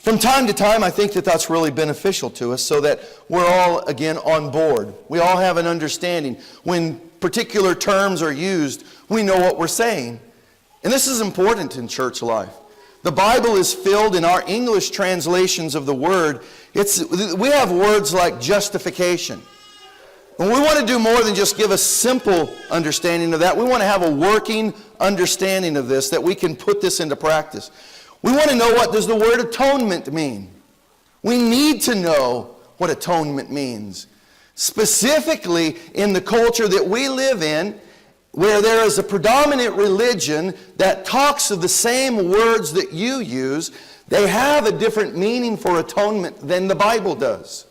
From time to time, I think that that's really beneficial to us so that we're all, again, on board. We all have an understanding. When particular terms are used, we know what we're saying. And this is important in church life. The Bible is filled in our English translations of the Word. We have words like justification. And we want to do more than just give a simple understanding of that. We want to have a working understanding of this, that we can put this into practice. We want to know, what does the word atonement mean? We need to know what atonement means. Specifically in the culture that we live in, where there is a predominant religion that talks of the same words that you use, they have a different meaning for atonement than the Bible does.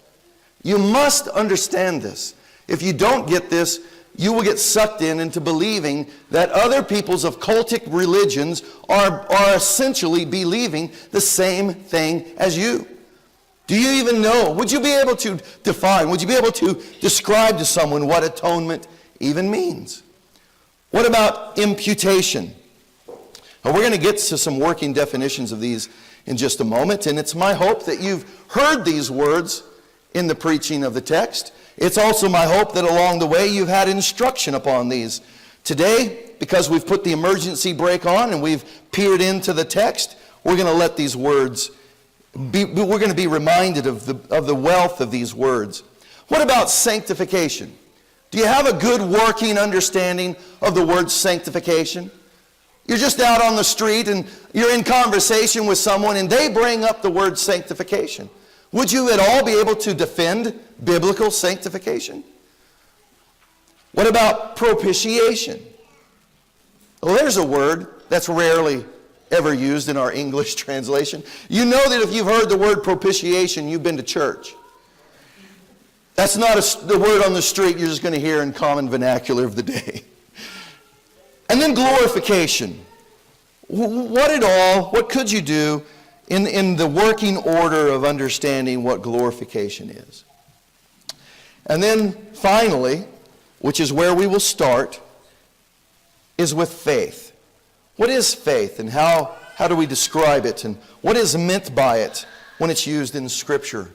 You must understand this. If you don't get this, you will get sucked into believing that other peoples of cultic religions are essentially believing the same thing as you. Do you even know? Would you be able to define, would you be able to describe to someone what atonement even means? What about imputation? Well, we're going to get to some working definitions of these in just a moment, and it's my hope that you've heard these words in the preaching of the text. It's also my hope that along the way you've had instruction upon these. Today, because we've put the emergency brake on and we've peered into the text, we're going to let these words we're going to be reminded of the wealth of these words. What about sanctification? Do you have a good working understanding of the word sanctification? You're just out on the street and you're in conversation with someone and they bring up the word sanctification. Would you at all be able to defend biblical sanctification? What about propitiation? Well, there's a word that's rarely ever used in our English translation. You know that if you've heard the word propitiation, you've been to church. That's not the word on the street you're just going to hear in common vernacular of the day. And then glorification. What could you do in the working order of understanding what glorification is? And then finally, which is where we will start, is with faith. What is faith and how do we describe it, and what is meant by it when it's used in Scripture?